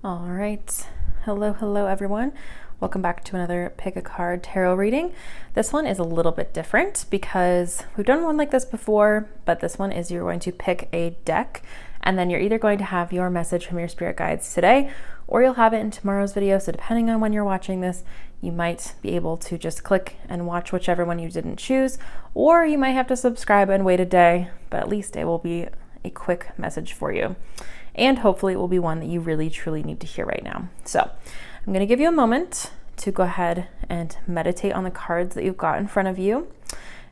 All right. Hello, everyone. Welcome back to another Pick a Card tarot reading. This one is a little bit different because we've done one like this before, but this one is you're going to pick a deck and then you're either going to have your message from your spirit guides today or you'll have it in tomorrow's video. So depending on when you're watching this, you might be able to just click and watch whichever one you didn't choose, or you might have to subscribe and wait a day, but at least it will be a quick message for you. And hopefully it will be one that you really truly need to hear right now. So I'm going to give you a moment to go ahead and meditate on the cards that you've got in front of you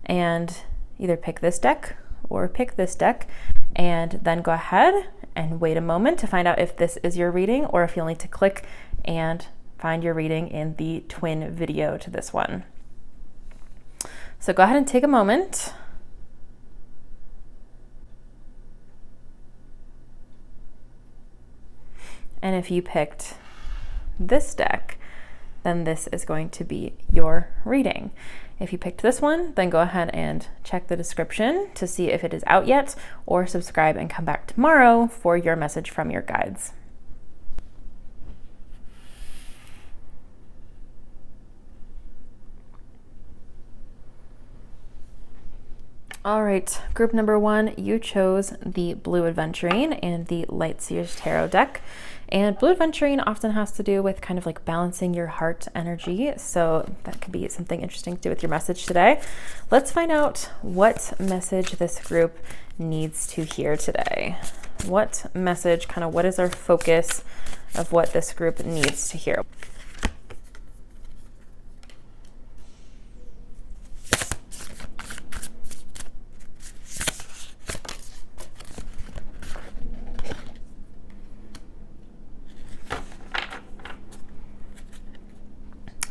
and either pick this deck or pick this deck, and then go ahead and wait a moment to find out if this is your reading or if you'll need to click and find your reading in the twin video to this one. So go ahead and take a moment. And if you picked this deck, then this is going to be your reading. If you picked this one, then go ahead and check the description to see if it is out yet, or subscribe and come back tomorrow for your message from your guides. All right, group number one, you chose the Blue Adventurine and the Lightseers Tarot deck. And Blue Adventurine often has to do with kind of like balancing your heart energy. So that could be something interesting to do with your message today. Let's find out what message this group needs to hear today. What message, what is our focus of what this group needs to hear?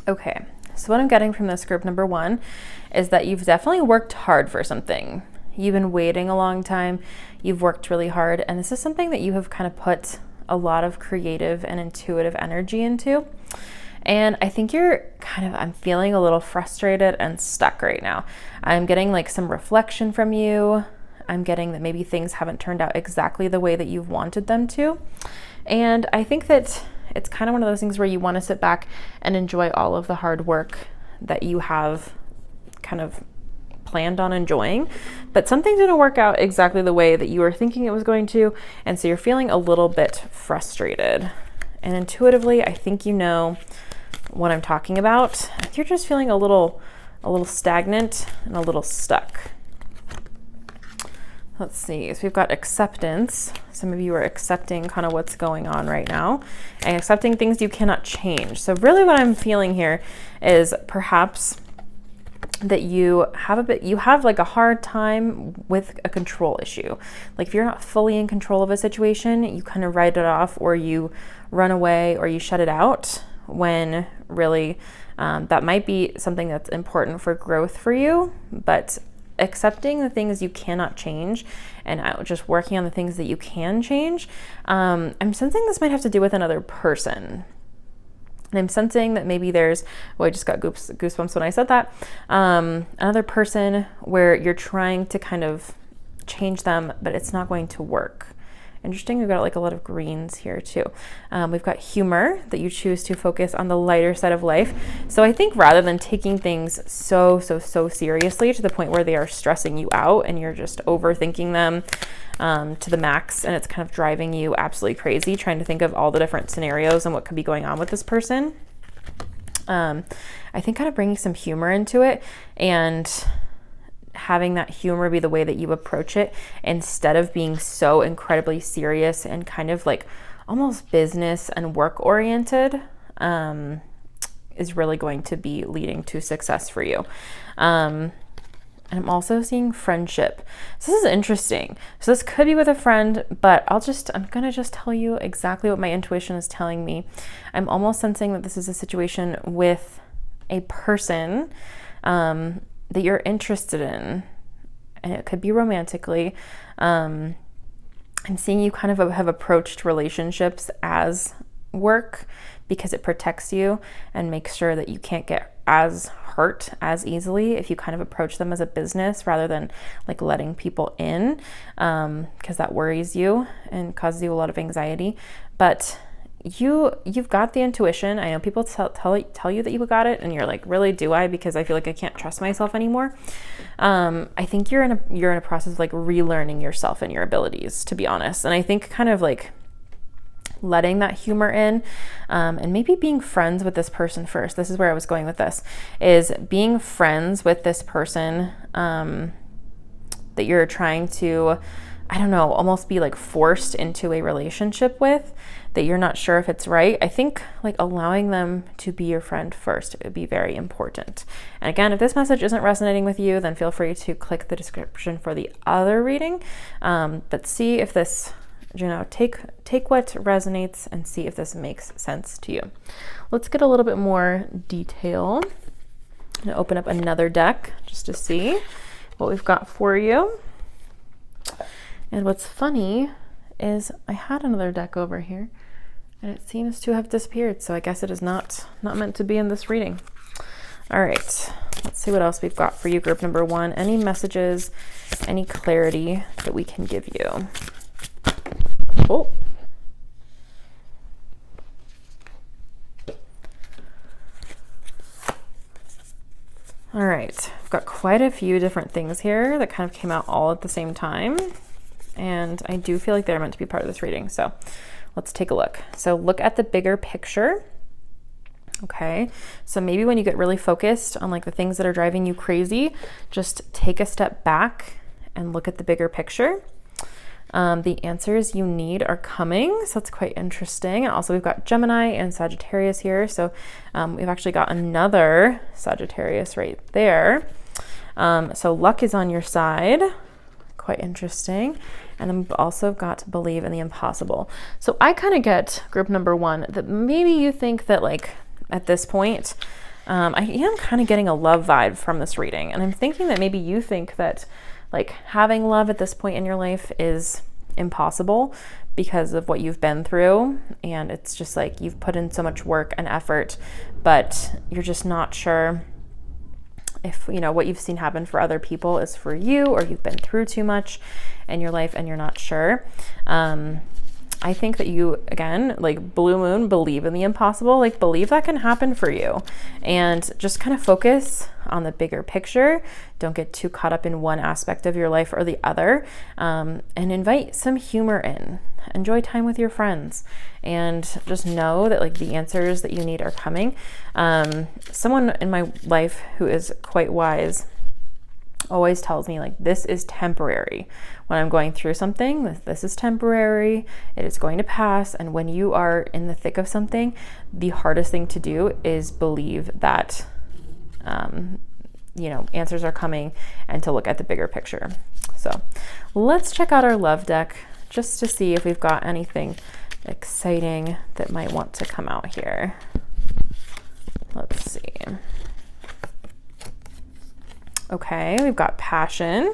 Okay, so what I'm getting from this group number one is that you've definitely worked hard for something. You've been waiting a long time, you've worked really hard, and this is something that you have kind of put a lot of creative and intuitive energy into. And I think I'm feeling a little frustrated and stuck right now. I'm getting like some reflection from you. I'm getting that maybe things haven't turned out exactly the way that you've wanted them to. And I think that it's kind of one of those things where you want to sit back and enjoy all of the hard work that you have kind of planned on enjoying, but something didn't work out exactly the way that you were thinking it was going to, and so you're feeling a little bit frustrated. And intuitively, I think you know what I'm talking about. You're just feeling a little stagnant and a little stuck. Let's see, so we've got acceptance. Some of you are accepting kind of what's going on right now and accepting things you cannot change. So really what I'm feeling here is perhaps that you have like a hard time with a control issue. Like if you're not fully in control of a situation, you kind of write it off, or you run away, or you shut it out, when really that might be something that's important for growth for you. But accepting the things you cannot change and just working on the things that you can change. I'm sensing this might have to do with another person. And I'm sensing that maybe I just got goosebumps when I said that. Another person where you're trying to kind of change them, but it's not going to work. Interesting, we've got like a lot of greens here too. We've got humor, that you choose to focus on the lighter side of life. So I think rather than taking things so seriously to the point where they are stressing you out and you're just overthinking them to the max, and it's kind of driving you absolutely crazy trying to think of all the different scenarios and what could be going on with this person. I think kind of bringing some humor into it and having that humor be the way that you approach it instead of being so incredibly serious and kind of like almost business and work oriented is really going to be leading to success for you. And I'm also seeing friendship. So this is interesting. So this could be with a friend, but I'm going to just tell you exactly what my intuition is telling me. I'm almost sensing that this is a situation with a person that you're interested in, and it could be romantically. I'm seeing you kind of have approached relationships as work because it protects you and makes sure that you can't get as hurt as easily if you kind of approach them as a business rather than like letting people in, because that worries you and causes you a lot of anxiety. But you've got the intuition. I know people tell you that you got it, and you're like, really, do I? Because I feel like I can't trust myself anymore. I think you're in a process of like relearning yourself and your abilities, to be honest. And I think kind of like letting that humor in, and maybe being friends with this person first. This is where I was going with this, is being friends with this person that you're trying to, I don't know, almost be like forced into a relationship with, that you're not sure if it's right. I think like allowing them to be your friend first would be very important. And again, if this message isn't resonating with you, then feel free to click the description for the other reading. But see if this, take what resonates and see if this makes sense to you. Let's get a little bit more detail. I'm gonna open up another deck just to see what we've got for you. And what's funny is I had another deck over here and it seems to have disappeared. So I guess it is not meant to be in this reading. All right, let's see what else we've got for you, group number 1. Any messages, any clarity that we can give you? Oh. All right, I've got quite a few different things here that kind of came out all at the same time. And I do feel like they're meant to be part of this reading. So let's take a look. So look at the bigger picture. Okay, so maybe when you get really focused on like the things that are driving you crazy, just take a step back and look at the bigger picture. The answers you need are coming, so that's quite interesting. And also we've got Gemini and Sagittarius here, so we've actually got another Sagittarius right there. So luck is on your side, quite interesting. And then we've also got believe in the impossible. So I kind of get, group number 1, that maybe you think that like at this point, I am kind of getting a love vibe from this reading, and I'm thinking that maybe you think that like having love at this point in your life is impossible because of what you've been through, and it's just like you've put in so much work and effort, but you're just not sure if what you've seen happen for other people is for you, or you've been through too much in your life and you're not sure. I think that you, again, like blue moon, believe in the impossible, like believe that can happen for you, and just kind of focus on the bigger picture. Don't get too caught up in one aspect of your life or the other, and invite some humor in. Enjoy time with your friends, and just know that like the answers that you need are coming. Someone in my life who is quite wise always tells me like, this is temporary. When I'm going through something, this is temporary, it is going to pass. And when you are in the thick of something, the hardest thing to do is believe that answers are coming, and to look at the bigger picture. So let's check out our love deck just to see if we've got anything exciting that might want to come out here. Let's see. Okay, we've got passion.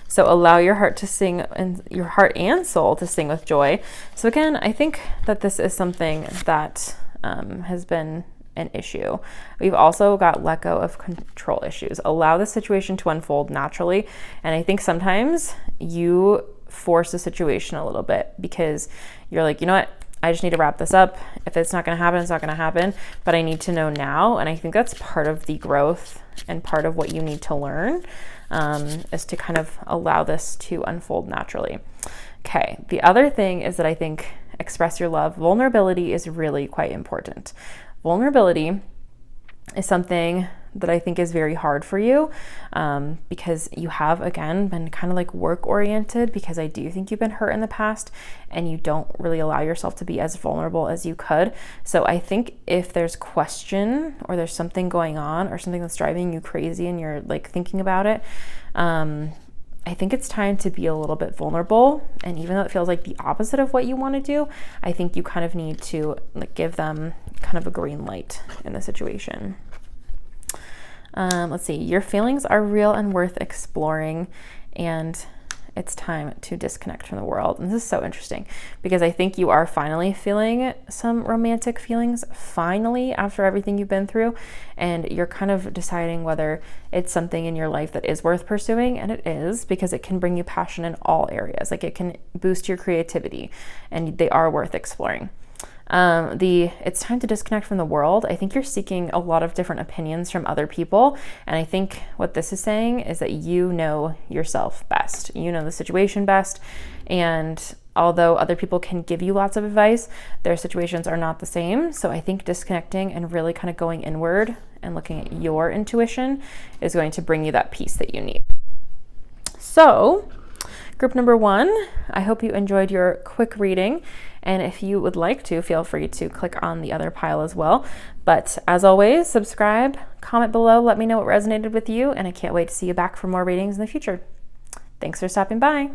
So allow your heart to sing, and your heart and soul to sing with joy. So again, I think that this is something that has been an issue. We've also got let go of control issues. Allow the situation to unfold naturally. And I think sometimes you force the situation a little bit because you're like, you know what? I just need to wrap this up. If it's not going to happen, it's not going to happen, but I need to know now. And I think that's part of the growth and part of what you need to learn, is to kind of allow this to unfold naturally. Okay. The other thing is that I think express your love. Vulnerability is really quite important. Vulnerability is something that I think is very hard for you, because you have, again, been kind of like work oriented, because I do think you've been hurt in the past and you don't really allow yourself to be as vulnerable as you could. So I think if there's question, or there's something going on, or something that's driving you crazy and you're like thinking about it, I think it's time to be a little bit vulnerable. And even though it feels like the opposite of what you want to do, I think you kind of need to like give them kind of a green light in the situation. Let's see, your feelings are real and worth exploring, and it's time to disconnect from the world. And this is so interesting because I think you are finally feeling some romantic feelings, finally, after everything you've been through, and you're kind of deciding whether it's something in your life that is worth pursuing, and it is, because it can bring you passion in all areas. Like it can boost your creativity, and they are worth exploring. It's time to disconnect from the world. I think you're seeking a lot of different opinions from other people. And I think what this is saying is that you know yourself best. You know the situation best. And although other people can give you lots of advice, their situations are not the same. So I think disconnecting and really kind of going inward and looking at your intuition is going to bring you that peace that you need. So, group number 1, I hope you enjoyed your quick reading. And if you would like to, feel free to click on the other pile as well. But as always, subscribe, comment below, let me know what resonated with you, and I can't wait to see you back for more readings in the future. Thanks for stopping by.